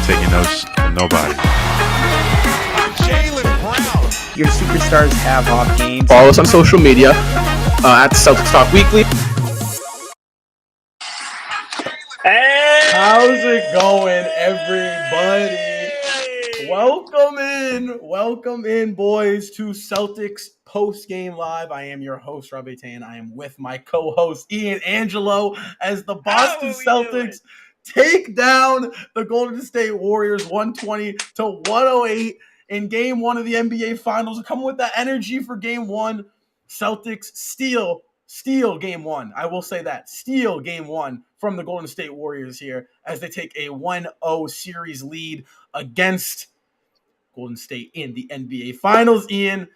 taking notes from nobody. Your superstars have off games. Follow us on social media at Celtics Talk Weekly. How's it going, everybody? Welcome in, boys, to Celtics Postgame Live. I am your host, Robbie Tain. I am with my co-host, Ian Angelo, as the Boston Celtics take down the Golden State Warriors 120-108 in Game 1 of the NBA Finals. Coming with that energy for Game 1, Celtics steal Game 1. I will say that. Steal Game 1 from the Golden State Warriors here as they take a 1-0 series lead against Golden State in the NBA Finals. Ian,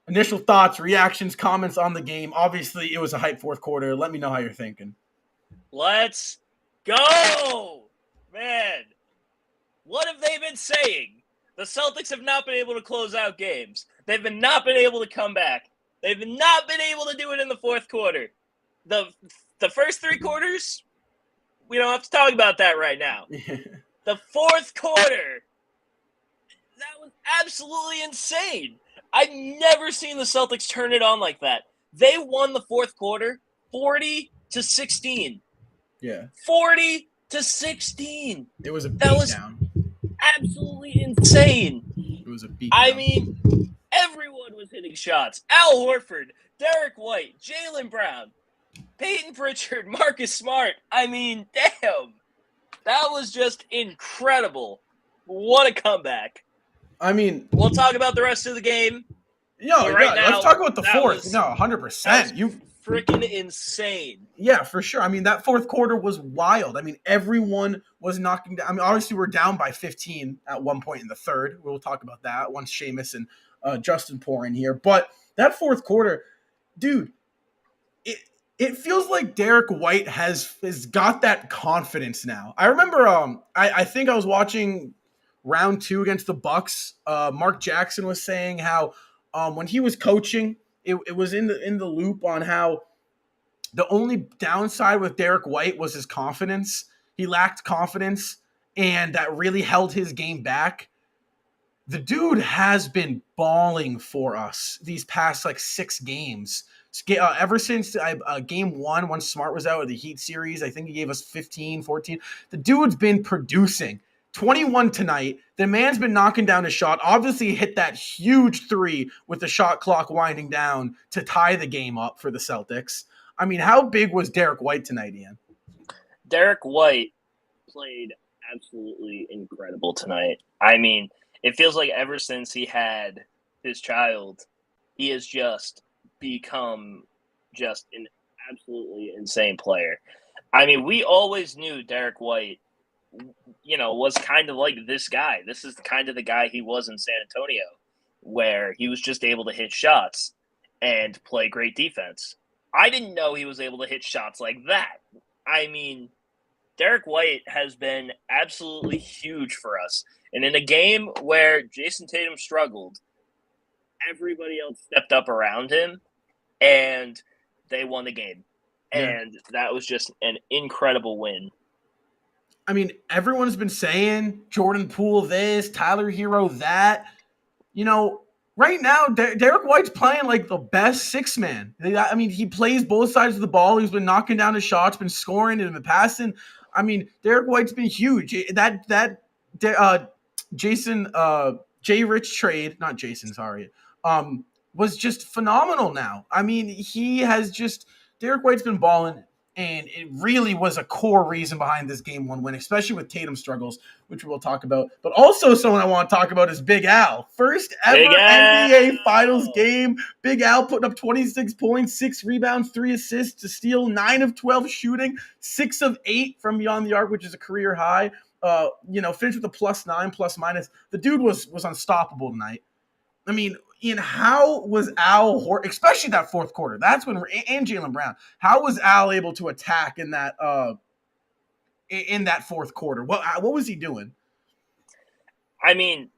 initial thoughts, reactions, comments on the game. Obviously, it was a hype fourth quarter. Let me know how you're thinking. Let's go! Man, what have they been saying? The Celtics have not been able to close out games. They've not been able to come back. They've not been able to do it in the fourth quarter. The first three quarters, we don't have to talk about that right now. The fourth quarter, that was absolutely insane. I've never seen the Celtics turn it on like that. They won the fourth quarter 40-16. Yeah. 40-16. It was a beatdown. Absolutely insane. It was a beatdown. I mean, everyone was hitting shots. Al Horford, Derrick White, Jaylen Brown, Peyton Pritchard, Marcus Smart. I mean, damn. That was just incredible. What a comeback. I mean, we'll talk about the rest of the game. Now, let's talk about the fourth. 100%. You freaking insane. Yeah, for sure. I mean, that fourth quarter was wild. I mean, everyone was knocking down. I mean, obviously, we're down by 15 at one point in the third. We'll talk about that once Seamus and Justin pour in here. But that fourth quarter, dude, it feels like Derrick White has got that confidence now. I remember I think I was watching round 2 against the Bucks. Mark Jackson was saying how when he was coaching, it was in the loop on how the only downside with Derrick White was his confidence. He lacked confidence, and that really held his game back. The dude has been balling for us these past 6 games. Ever since Game 1, when Smart was out of the Heat series, I think he gave us 15, 14. The dude's been producing. 21 tonight. The man's been knocking down a shot. Obviously hit that huge 3 with the shot clock winding down to tie the game up for the Celtics. I mean, how big was Derrick White tonight, Ian? Derrick White played absolutely incredible tonight. I mean, it feels like ever since he had his child, he has just become just an absolutely insane player. I mean, we always knew Derrick White, was kind of like this guy. This is kind of the guy he was in San Antonio, where he was just able to hit shots and play great defense. I didn't know he was able to hit shots like that. I mean, Derrick White has been absolutely huge for us. And in a game where Jason Tatum struggled, everybody else stepped up around him, and they won the game. Yeah. And that was just an incredible win. I mean, everyone's been saying Jordan Poole this, Tyler Hero that. Right now, Derrick White's playing like the best 6-man. I mean, he plays both sides of the ball. He's been knocking down his shots, been scoring and been passing. I mean, Derrick White's been huge. Jason J. Rich trade, not Jason, sorry, was just phenomenal now. I mean, Derrick White's been balling. And it really was a core reason behind this Game 1 win, especially with Tatum struggles, which we'll talk about. But also someone I want to talk about is Big Al. First ever NBA Finals game. Big Al putting up 26 points, 6 rebounds, 3 assists to steal, 9 of 12 shooting, 6 of 8 from beyond the arc, which is a career high. Finished with a +9, plus-minus. The dude was unstoppable tonight. I mean, Ian, how was Al, especially that fourth quarter? That's when, and Jaylen Brown, how was Al able to attack in that fourth quarter? What was he doing? I mean,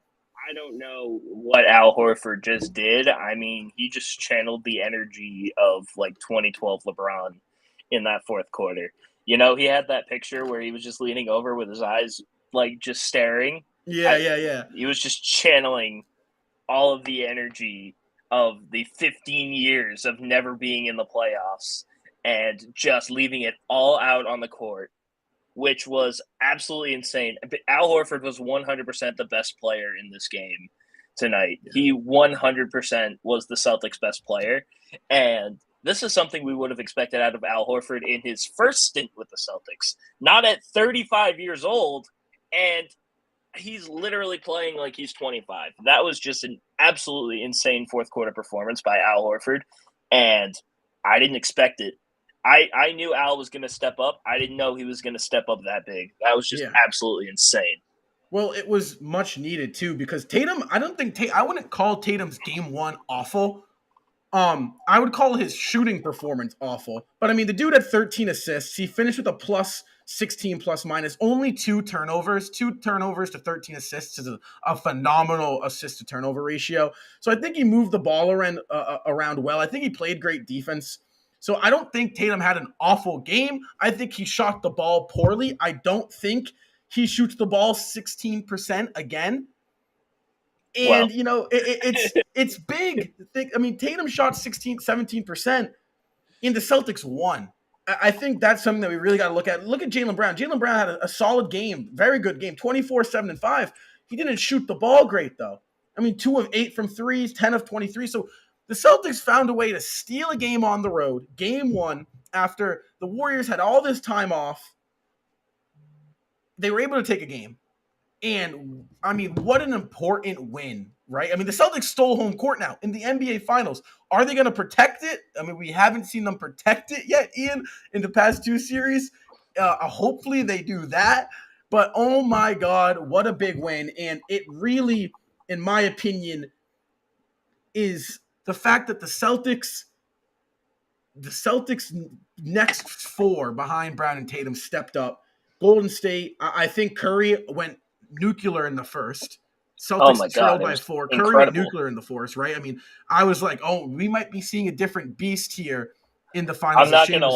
I don't know what Al Horford just did. I mean, he just channeled the energy of 2012 LeBron in that fourth quarter. He had that picture where he was just leaning over with his eyes like just staring. Yeah. He was just channeling all of the energy of the 15 years of never being in the playoffs and just leaving it all out on the court, which was absolutely insane. Al Horford was 100% the best player in this game tonight. Yeah. He 100% was the Celtics' best player. And this is something we would have expected out of Al Horford in his first stint with the Celtics, not at 35 years old. And he's literally playing like he's 25. That was just an absolutely insane fourth quarter performance by Al Horford. And I didn't expect it. I knew Al was going to step up. I didn't know he was going to step up that big. That was just absolutely insane. Well, it was much needed too, because Tatum, I wouldn't call Tatum's game one awful. I would call his shooting performance awful. But I mean, the dude had 13 assists. He finished with a plus 16 plus minus, only 2 turnovers. 2 turnovers to 13 assists is a phenomenal assist to turnover ratio. So I think he moved the ball around well. I think he played great defense. So I don't think Tatum had an awful game. I think he shot the ball poorly. I don't think he shoots the ball 16% again. And, it's big. I mean, Tatum shot 17%, and the Celtics won. I think that's something that we really got to look at. Look at Jaylen Brown. Jaylen Brown had a solid game, very good game, 24, 7, and 5. He didn't shoot the ball great, though. I mean, 2 of 8 from threes, 10 of 23. So the Celtics found a way to steal a game on the road, game one, after the Warriors had all this time off. They were able to take a game. And, I mean, what an important win, right? I mean, the Celtics stole home court now in the NBA Finals. Are they going to protect it? I mean, we haven't seen them protect it yet, Ian, in the past 2 series. Hopefully they do that. But, oh, my God, what a big win. And it really, in my opinion, is the fact that the Celtics next 4 behind Brown and Tatum stepped up. Golden State, I think Curry went nuclear in the first. Celtics trailed by 4. Curry went nuclear in the fourth, right? I mean, I was like, oh, we might be seeing a different beast here in the finals. I'm not going to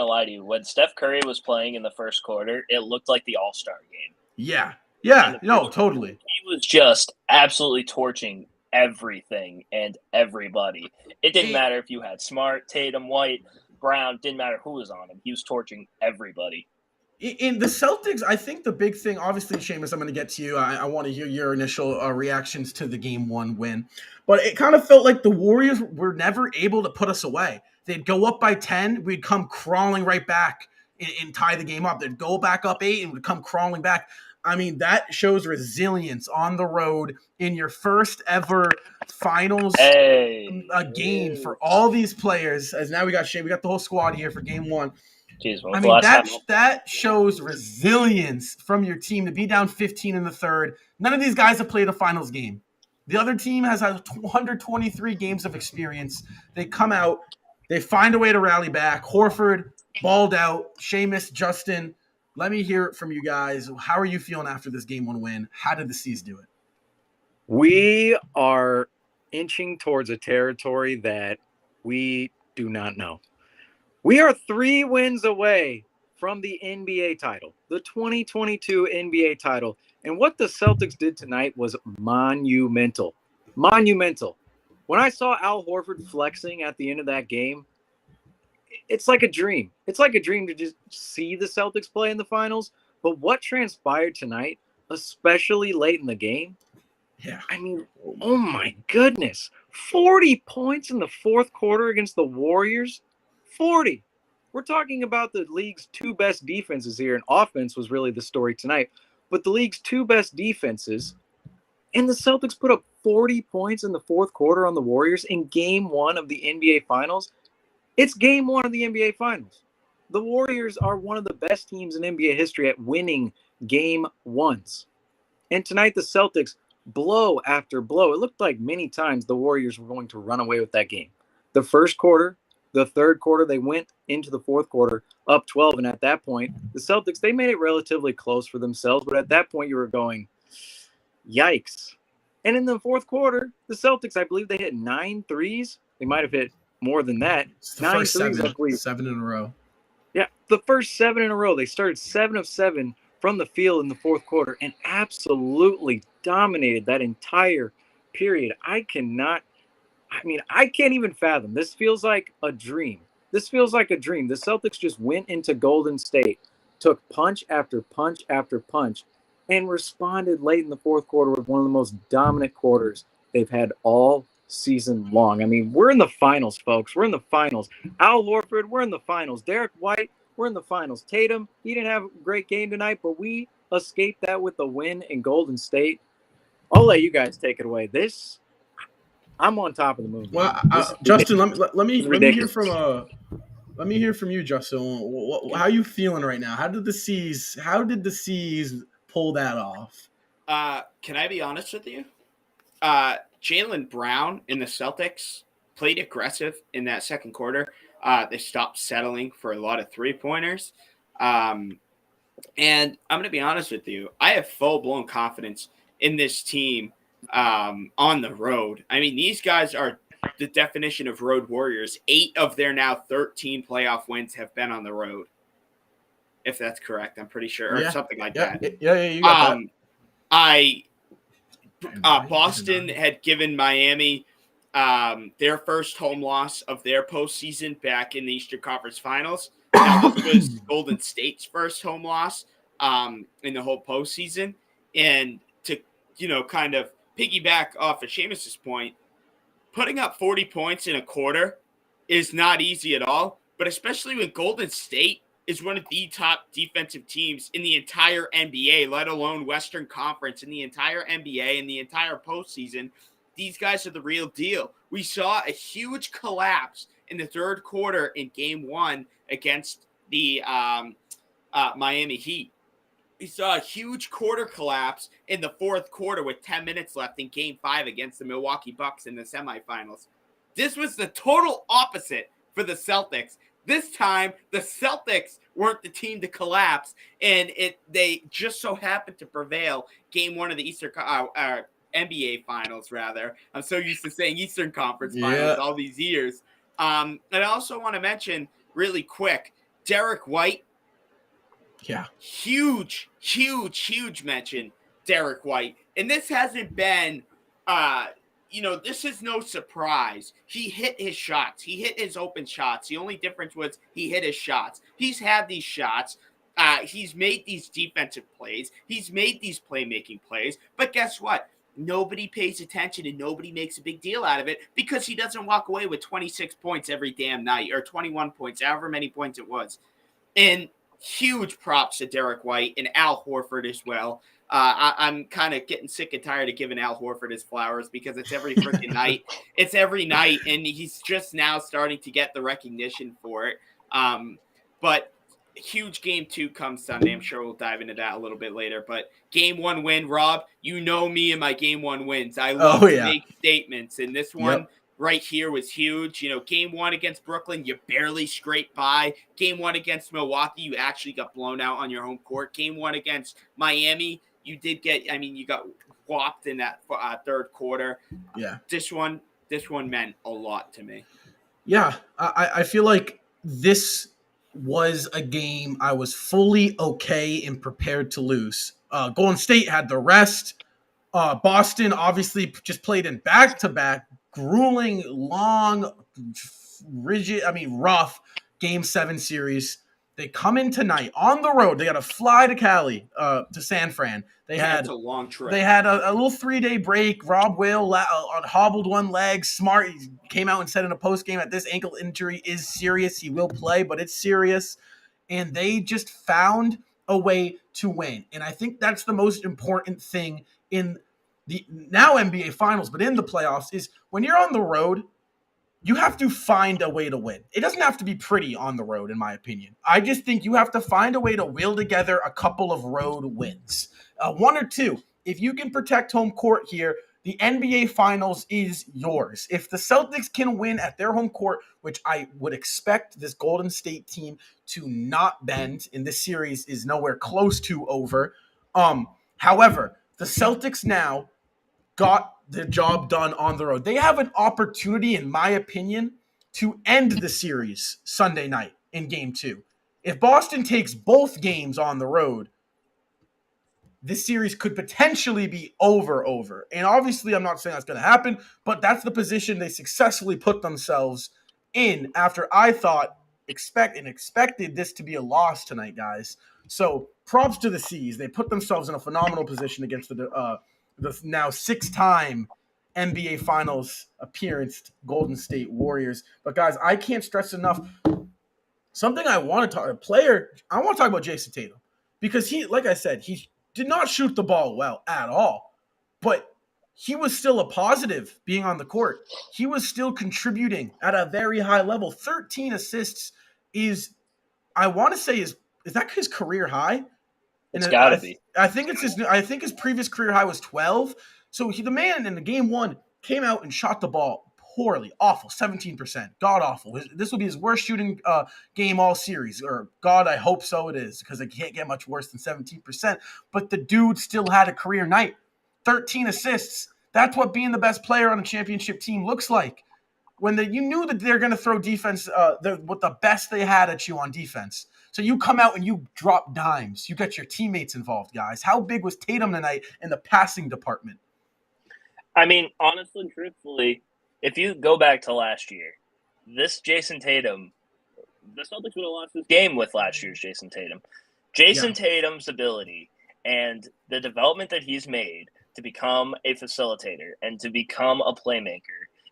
lie to you. When Steph Curry was playing in the first quarter, it looked like the All-Star game. Yeah, no, totally. He was just absolutely torching everything and everybody. It didn't matter if you had Smart, Tatum, White, Brown, didn't matter who was on him. He was torching everybody. In the Celtics, I think the big thing, obviously, Seamus, I'm going to get to you. I want to hear your initial reactions to the game one win. But it kind of felt like the Warriors were never able to put us away. They'd go up by 10. We'd come crawling right back and tie the game up. They'd go back up 8 and would come crawling back. I mean, that shows resilience on the road in your first ever finals game for all these players. As now we got Shane, we got the whole squad here for game one. Jeez, I mean, that shows resilience from your team to be down 15 in the third. None of these guys have played a finals game. The other team has had 123 games of experience. They come out, they find a way to rally back. Horford balled out. Seamus, Justin, let me hear it from you guys. How are you feeling after this game one win? How did the C's do it? We are inching towards a territory that we do not know. We are 3 wins away from the NBA title, the 2022 NBA title. And what the Celtics did tonight was monumental. Monumental. When I saw Al Horford flexing at the end of that game, it's like a dream. It's like a dream to just see the Celtics play in the finals. But what transpired tonight, especially late in the game, I mean, oh my goodness. 40 points in the fourth quarter against the Warriors. 40. We're talking about the league's 2 best defenses here, and offense was really the story tonight. But the league's 2 best defenses, and the Celtics put up 40 points in the fourth quarter on the Warriors in game 1 of the NBA Finals. It's game 1 of the NBA Finals. The Warriors are one of the best teams in NBA history at winning game 1s. And tonight the Celtics, blow after blow. It looked like many times the Warriors were going to run away with that game. The first quarter, the third quarter, they went into the fourth quarter up 12. And at that point, the Celtics, they made it relatively close for themselves. But at that point, you were going, yikes. And in the fourth quarter, the Celtics, I believe they hit 9 threes. They might have hit more than that. It's the 9 first threes, 7 in a row. Yeah, the first 7 in a row. They started 7 of 7 from the field in the fourth quarter and absolutely dominated that entire period. I can't even fathom. This feels like a dream. The Celtics just went into Golden State, took punch after punch after punch, and responded late in the fourth quarter with one of the most dominant quarters they've had all season long. I mean, we're in the finals, folks. We're in the finals. Al Horford, we're in the finals. Derrick White, we're in the finals. Tatum, he didn't have a great game tonight, but we escaped that with the win in Golden State. I'll let you guys take it away. I'm on top of the moon. Well, Justin, let me hear from you, Justin. How are you feeling right now? How did the C's pull that off? Can I be honest with you? Jaylen Brown and the Celtics played aggressive in that second quarter. They stopped settling for a lot of three-pointers. And I'm going to be honest with you. I have full-blown confidence in this team on the road. I mean, these guys are the definition of road warriors. 8 of their now 13 playoff wins have been on the road. If that's correct, I'm pretty sure. Or something like that. Yeah, you got that. Boston had given Miami their first home loss of their postseason back in the Eastern Conference Finals. Now, this was Golden State's first home loss in the whole postseason. And to, kind of piggyback off of Seamus's point, putting up 40 points in a quarter is not easy at all, but especially when Golden State is one of the top defensive teams in the entire NBA, let alone Western Conference, in the entire NBA and the entire postseason. These guys are the real deal. We saw a huge collapse in the third quarter in Game 1 against the Miami Heat. We saw a huge quarter collapse in the fourth quarter with 10 minutes left in Game 5 against the Milwaukee Bucks in the semifinals. This was the total opposite for the Celtics. This time, the Celtics weren't the team to collapse, and they just so happened to prevail Game 1 of the NBA Finals, rather. I'm so used to saying Eastern Conference Finals all these years. And I also want to mention really quick, Derrick White. Yeah. Huge mention, Derrick White. And this hasn't been, this is no surprise. He hit his shots. He hit his open shots. The only difference was he hit his shots. He's had these shots. He's made these defensive plays. He's made these playmaking plays. But guess what? Nobody pays attention and nobody makes a big deal out of it because he doesn't walk away with 26 points every damn night or 21 points, however many points it was. And huge props to Derrick White and Al Horford as well. I'm kind of getting sick and tired of giving Al Horford his flowers because it's every freaking night. It's every night, and he's just now starting to get the recognition for it. But huge Game 2 comes Sunday. I'm sure we'll dive into that a little bit later. But Game 1 win, Rob, you know me and my Game 1 wins. I love to make statements, and this one right here was huge. Game 1 against Brooklyn, you barely scraped by. Game 1 against Milwaukee, you actually got blown out on your home court. Game 1 against Miami, you got whopped in that third quarter. Yeah. This one meant a lot to me. Yeah, I feel like this was a game I was fully okay and prepared to lose. Golden State had the rest. Boston obviously just played in back-to-back, grueling, long, rough Game 7 series. They come in tonight on the road. They got to fly to Cali, to San Fran. That's a long trip. They had a little 3-day break. Rob Will hobbled one leg. Smart came out and said in a postgame that this ankle injury is serious. He will play, but it's serious. And they just found a way to win. And I think that's the most important thing in the now NBA Finals, but in the playoffs, is when you're on the road, you have to find a way to win. It doesn't have to be pretty on the road, in my opinion. I just think you have to find a way to will together a couple of road wins. 1 or 2. If you can protect home court here, the NBA Finals is yours. If the Celtics can win at their home court, which I would expect this Golden State team to not bend, and this series is nowhere close to over. However, the Celtics now got the job done on the road. They have an opportunity, in my opinion, to end the series Sunday night in Game 2. If Boston takes both games on the road, this series could potentially be over. And obviously, I'm not saying that's going to happen, but that's the position they successfully put themselves in after I thought expected this to be a loss tonight, guys. So props to the C's. They put themselves in a phenomenal position against the now 6-time NBA Finals appearance Golden State Warriors. But guys, I can't stress enough something I want to talk I want to talk about Jason Tatum because he, like I said, he did not shoot the ball well at all, but he was still a positive being on the court. He was still contributing at a very high level. 13 assists is, I want to say, is that his career high? It's got to be. I think it's his. I think his previous career high was 12. So the man in the game one came out and shot the ball poorly, awful, 17%, god awful. This will be his worst shooting game all series, or God, I hope so. It is because it can't get much worse than 17%. But the dude still had a career night, 13 assists. That's what being the best player on a championship team looks like. When you knew that they're going to throw defense, what the best they had at you on defense. So you come out and you drop dimes. You get your teammates involved, guys. How big was Tatum tonight in the passing department? I mean, honestly, truthfully, if you go back to last year, this Jason Tatum, the Celtics would have lost this game with last year's Jason Tatum. Tatum's ability and the development that he's made to become a facilitator and to become a playmaker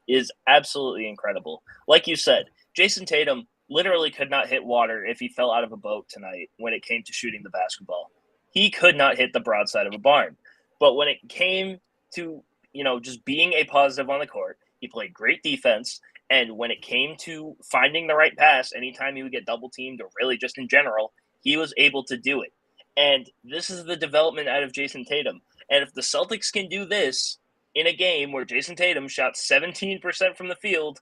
is absolutely incredible. Like you said, Jason Tatum literally could not hit water if he fell out of a boat tonight when it came to shooting the basketball. He could not hit the broadside of a barn. But when it came to, just being a positive on the court, he played great defense. And when it came to finding the right pass, anytime he would get double teamed or really just in general, he was able to do it. And this is the development out of Jason Tatum. And if the Celtics can do this in a game where Jason Tatum shot 17% from the field,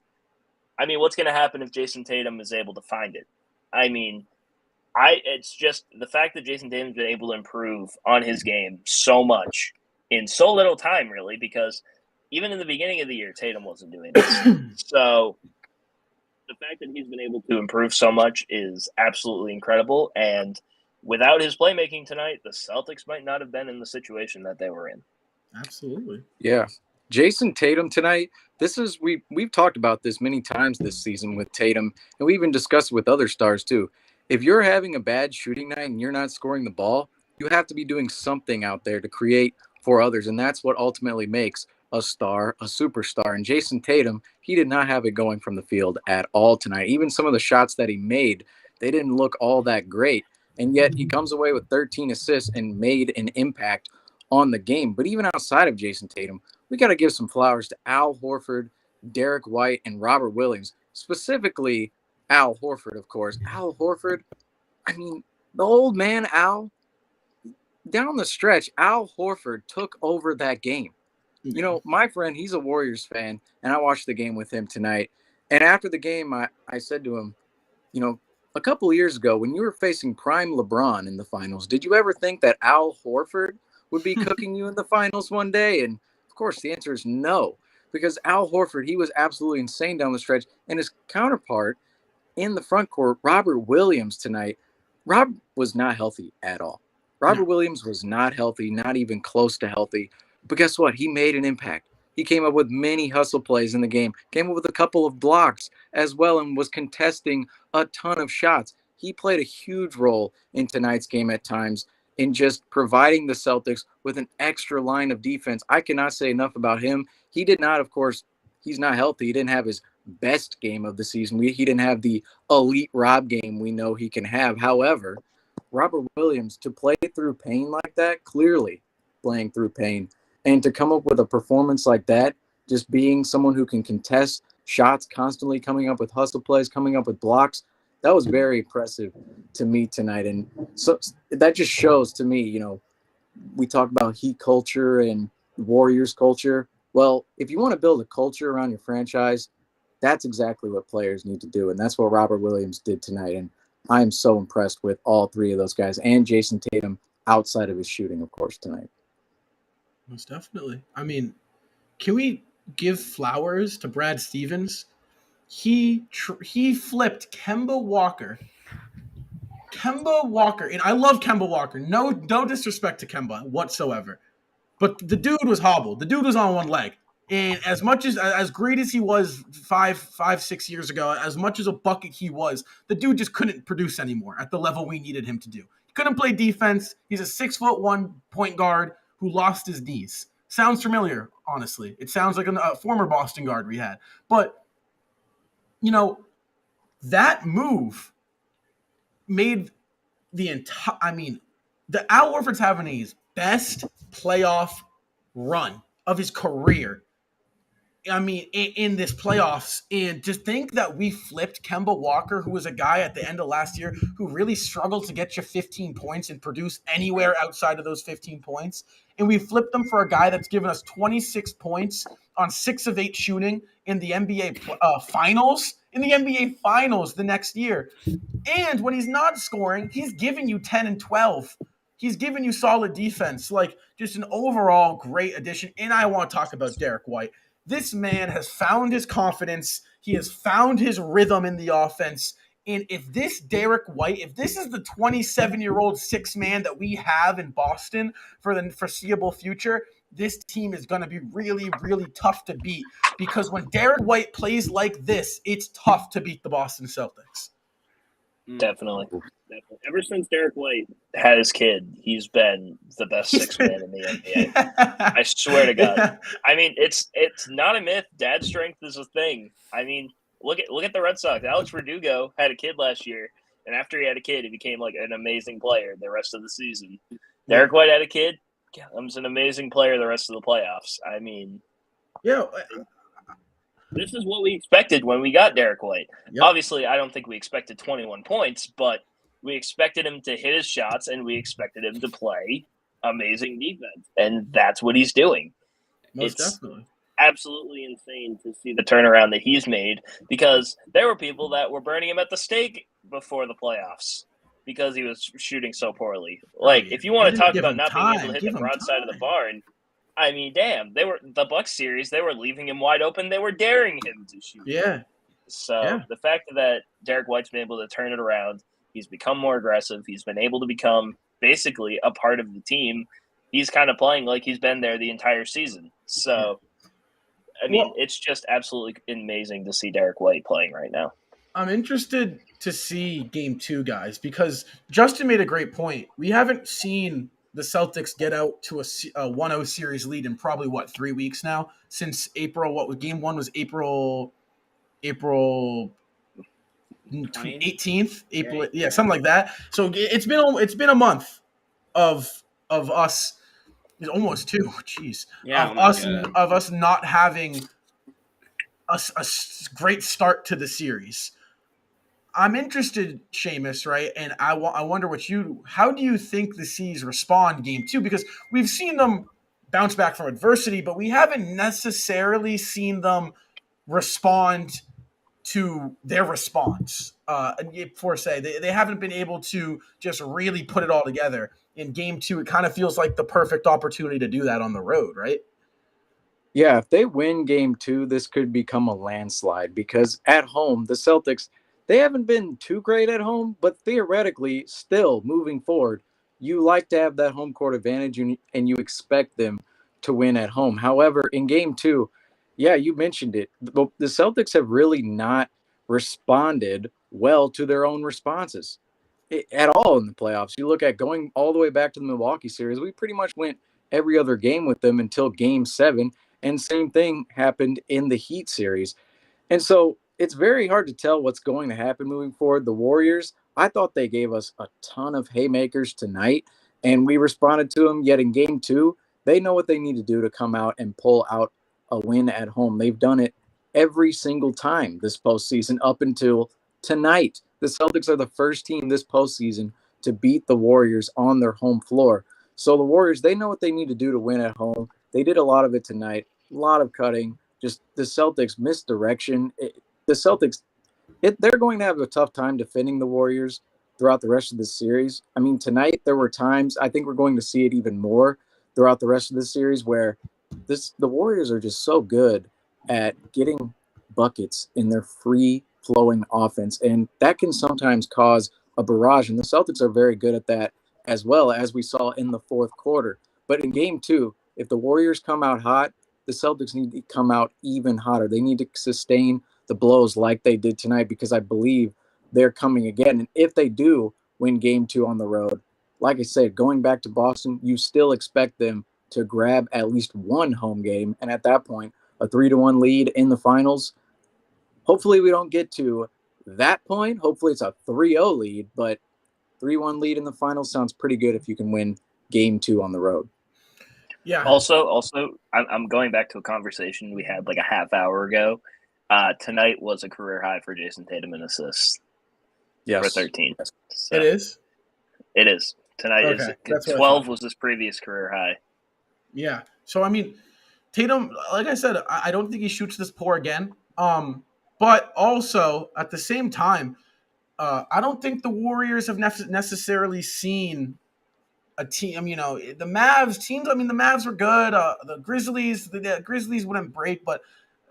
I mean, what's going to happen if Jason Tatum is able to find it? I mean, it's just the fact that Jason Tatum's been able to improve on his game so much in so little time, really, because even in the beginning of the year, Tatum wasn't doing this. So the fact that he's been able to improve so much is absolutely incredible. And without his playmaking tonight, the Celtics might not have been in the situation that they were in. Absolutely. Yeah. Jason Tatum tonight, we've talked about this many times this season with Tatum, and we even discussed it with other stars too. If you're having a bad shooting night and you're not scoring the ball, you have to be doing something out there to create for others, and that's what ultimately makes a star a superstar. And Jason Tatum, he did not have it going from the field at all tonight. Even some of the shots that he made, they didn't look all that great, and yet he comes away with 13 assists and made an impact on the game. But even outside of Jason Tatum, we got to give some flowers to Al Horford, Derrick White, and Robert Williams. Specifically, Al Horford, of course. Al Horford, I mean, the old man, Al, down the stretch, Al Horford took over that game. My friend, he's a Warriors fan, and I watched the game with him tonight. And after the game, I said to him, a couple of years ago, when you were facing prime LeBron in the finals, did you ever think that Al Horford would be cooking you in the finals one day? And of course, the answer is no, because Al Horford, he was absolutely insane down the stretch. And his counterpart in the front court, Robert Williams tonight, Rob was not healthy at all. Robert Williams was not healthy, not even close to healthy. But guess what? He made an impact. He came up with many hustle plays in the game, came up with a couple of blocks as well, and was contesting a ton of shots. He played a huge role in tonight's game at times in just providing the Celtics with an extra line of defense. I cannot say enough about him. He did not, of course, he's not healthy. He didn't have his best game of the season. He didn't have the elite Rob game we know he can have. However, Robert Williams, to play through pain like that, clearly playing through pain, and to come up with a performance like that, just being someone who can contest shots constantly, coming up with hustle plays, coming up with blocks, that was very impressive to me tonight. And so that just shows to me, we talk about Heat culture and Warriors culture. Well, if you want to build a culture around your franchise, that's exactly what players need to do. And that's what Robert Williams did tonight. And I am so impressed with all three of those guys and Jason Tatum outside of his shooting, of course, tonight. Most definitely. I mean, can we give flowers to Brad Stevens? He flipped Kemba Walker Kemba Walker, and I love Kemba Walker. No disrespect to Kemba whatsoever. But the dude was hobbled. The dude was on one leg. And as much as great as he was 6 years ago, as much as a bucket he was, the dude just couldn't produce anymore at the level we needed him to do. He couldn't play defense. He's a 6'1" point guard who lost his knees. Sounds familiar, honestly. It sounds like a former Boston guard we had. But, that move made the entire – the Al Horford's having his best playoff run of his career. In this playoffs, and just think that we flipped Kemba Walker, who was a guy at the end of last year who really struggled to get you 15 points and produce anywhere outside of those 15 points. And we flipped them for a guy that's given us 26 points on 6 of 8 shooting in the NBA finals. In the NBA finals the next year. And when he's not scoring, he's giving you 10 and 12. He's giving you solid defense, like just an overall great addition. And I want to talk about Derrick White. This man has found his confidence. He has found his rhythm in the offense. And if this Derrick White, if this is the 27-year-old six man that we have in Boston for the foreseeable future, this team is going to be really, really tough to beat. Because when Derrick White plays like this, it's tough to beat the Boston Celtics. Definitely. Ever since Derrick White had his kid, he's been the best six man in the NBA. Yeah. I swear to God. It's not a myth. Dad strength is a thing. Look at the Red Sox. Alex Verdugo had a kid last year, and after he had a kid, he became like an amazing player the rest of the season. Derrick White had a kid. He was an amazing player the rest of the playoffs. This is what we expected when we got Derrick White. Yep. Obviously, I don't think we expected 21 points, but we expected him to hit his shots, and we expected him to play amazing defense. And that's what he's doing. Most definitely. Absolutely insane to see the turnaround that he's made, because there were people that were burning him at the stake before the playoffs because he was shooting so poorly. If you want to talk about not being able to hit the broadside of the barn, damn, the Bucks series, they were leaving him wide open. They were daring him to shoot. Yeah. So the fact that Derrick White's been able to turn it around, he's become more aggressive. He's been able to become basically a part of the team. He's kind of playing like he's been there the entire season. So, it's just absolutely amazing to see Derrick White playing right now. I'm interested to see game 2, guys, because Justin made a great point. We haven't seen the Celtics get out to a 1-0 series lead in probably 3 weeks now, since April. What was game 1 was April 18th, something like that. So it's been a month of us, almost 2. Jeez, of us not having a great start to the series. I'm interested, Seamus, right? And I wonder how do you think the C's respond game 2? Because we've seen them bounce back from adversity, but we haven't necessarily seen them respond to their response. They haven't been able to just really put it all together. In game 2, it kind of feels like the perfect opportunity to do that on the road, right? Yeah, if they win game 2, this could become a landslide, because at home, the Celtics, they haven't been too great at home, but theoretically, still moving forward, you like to have that home court advantage, and you expect them to win at home. However, in game 2, yeah, you mentioned it. The Celtics have really not responded well to their own responses at all in the playoffs. You look at going all the way back to the Milwaukee series, we pretty much went every other game with them until game 7, and same thing happened in the Heat series. And so it's very hard to tell what's going to happen moving forward. The Warriors, I thought they gave us a ton of haymakers tonight, and we responded to them. Yet in game 2, they know what they need to do to come out and pull out a win at home. They've done it every single time this postseason up until tonight. The Celtics are the first team this postseason to beat the Warriors on their home floor. So the Warriors, they know what they need to do to win at home. They did a lot of it tonight, a lot of cutting. Just the Celtics misdirection. The Celtics, they're going to have a tough time defending the Warriors throughout the rest of the series. Tonight there were times, I think we're going to see it even more throughout the rest of the series, where the Warriors are just so good at getting buckets in their free-flowing offense, and that can sometimes cause a barrage, and the Celtics are very good at that as well, as we saw in the fourth quarter. But in game 2, if the Warriors come out hot, the Celtics need to come out even hotter. They need to sustain the blows like they did tonight, because I believe they're coming again. And if they do win game 2 on the road, like I said, going back to Boston, you still expect them to grab at least one home game. And at that point, a 3-1 lead in the finals. Hopefully we don't get to that point. Hopefully it's a 3-0 lead, but 3-1 lead in the finals sounds pretty good if you can win game 2 on the road. Yeah. Also, I'm going back to a conversation we had like a half hour ago. Tonight was a career high for Jason Tatum in assists. Yes. For 13. Yes. So, It is? It is. Tonight Okay, is 12 was his previous career high. Yeah. So, I mean, Tatum, like I said, I don't think he shoots this poor again. But also, at the same time, I don't think the Warriors have necessarily seen a team. The Mavs teams. I mean, the Mavs were good. The Grizzlies wouldn't break, but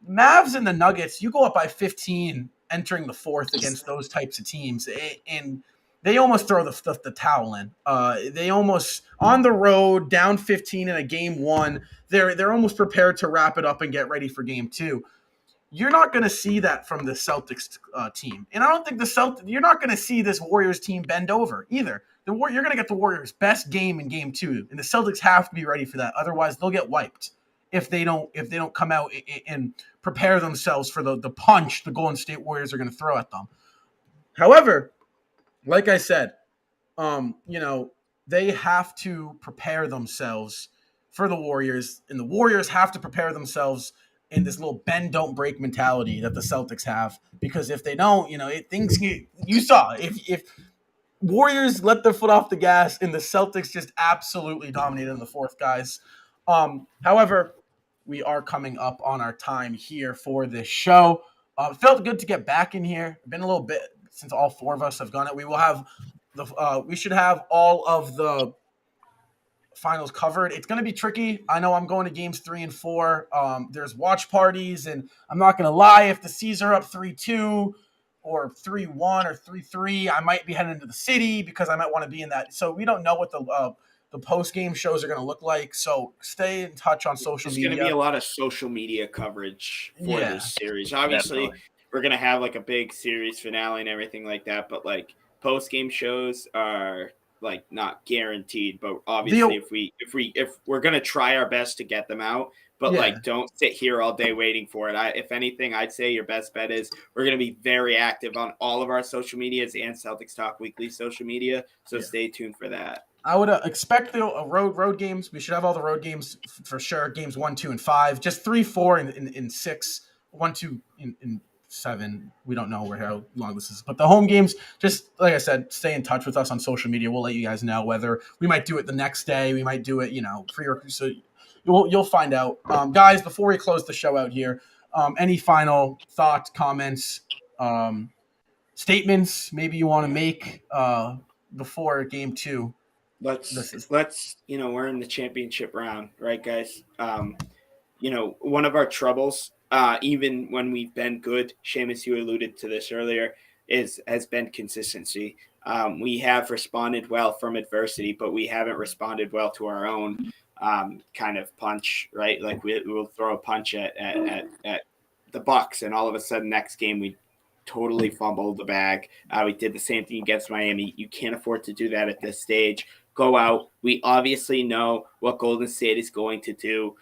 Mavs and the Nuggets, you go up by 15 entering the fourth against those types of teams, and they almost throw the towel in. They almost on the road down 15 in a game 1. They're almost prepared to wrap it up and get ready for game 2. You're not going to see that from the Celtics team. And I don't think you're not going to see this Warriors team bend over either. You're going to get the Warriors' best game in game 2, and the Celtics have to be ready for that. Otherwise, they'll get wiped if they don't come out and prepare themselves for the punch the Golden State Warriors are going to throw at them. However, like I said, they have to prepare themselves for the Warriors, and the Warriors have to prepare themselves in this little bend don't break mentality that the Celtics have, because if they don't, you saw if Warriors let their foot off the gas and the Celtics just absolutely dominated in the fourth, guys. However, we are coming up on our time here for this show. It felt good to get back in here. Been a little bit since all 4 of us have gone it. We will have we should have all of the finals covered. It's going to be tricky. I know I'm going to games 3 and 4. There's watch parties, and I'm not going to lie. If the C's are up 3-2 or 3-1 or 3-3, I might be heading into the city because I might want to be in that. So we don't know what the post-game shows are going to look like. So stay in touch on social media. There's going to be a lot of social media coverage for this series. Obviously, definitely. We're going to have like a big series finale and everything like that. But like post-game shows are like not guaranteed. But obviously, if we're going to try our best to get them out, but like don't sit here all day waiting for it. If anything, I'd say your best bet is we're going to be very active on all of our social medias and Celtics Talk Weekly social media. So stay tuned for that. I would expect the road games. We should have all the road games for sure. Games 1, 2, and 5. Just 3, 4, and 6. 1, 2, and 7. We don't know how long this is. But the home games, just like I said, stay in touch with us on social media. We'll let you guys know whether we might do it the next day. We might do it, so you'll find out. Guys, before we close the show out here, any final thoughts, comments, statements maybe you want to make before game 2? Let's we're in the championship round, right, guys? One of our troubles, even when we've been good, Seamus, you alluded to this earlier, has been consistency. We have responded well from adversity, but we haven't responded well to our own kind of punch, right? Like we'll throw a punch at the Bucks, and all of a sudden next game we totally fumbled the bag. We did the same thing against Miami. You can't afford to do that at this stage. Go out. We obviously know what Golden State is going to do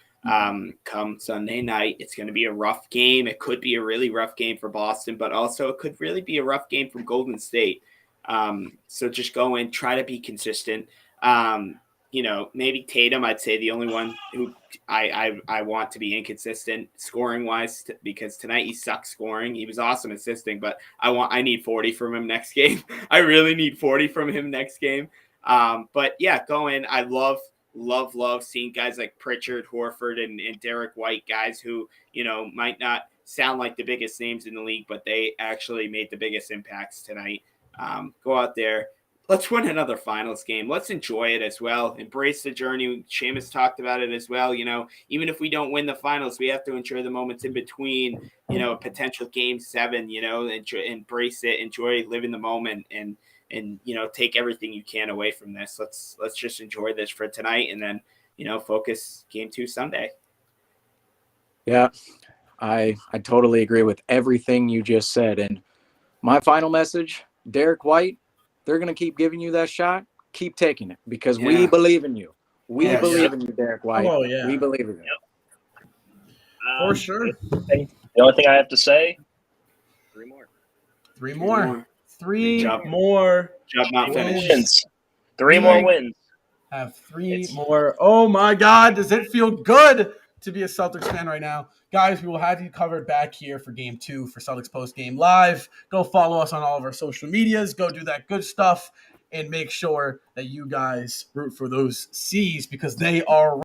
come Sunday night. It's going to be a rough game. It could be a really rough game for Boston, but also it could really be a rough game from Golden State. So just go in, try to be consistent. Maybe Tatum, I'd say the only one who I want to be inconsistent scoring wise, because tonight he sucked scoring. He was awesome assisting, but I need 40 from him next game. I really need 40 from him next game. But yeah, go in. I love seeing guys like Pritchard, Horford, and Derrick White, guys who, might not sound like the biggest names in the league, but they actually made the biggest impacts tonight. Go out there. Let's win another finals game. Let's enjoy it as well. Embrace the journey. Seamus talked about it as well. Even if we don't win the finals, we have to enjoy the moments in between, a potential game 7, embrace it, enjoy living the moment. And and take everything you can away from this. Let's just enjoy this for tonight, and then focus game 2 Sunday. Yeah, I totally agree with everything you just said. And my final message, Derrick White, they're going to keep giving you that shot. Keep taking it because we believe in you. We believe in you, Derrick White. Oh, yeah. We believe in you. For sure. The only thing I have to say, 3 more. 3 more. 3 Good job. more. Job not finished. Wins. 3 more wins. Have 3 more. Oh, my God. Does it feel good to be a Celtics fan right now? Guys, we will have you covered back here for game 2 for Celtics Postgame Live. Go follow us on all of our social medias. Go do that good stuff and make sure that you guys root for those C's because they are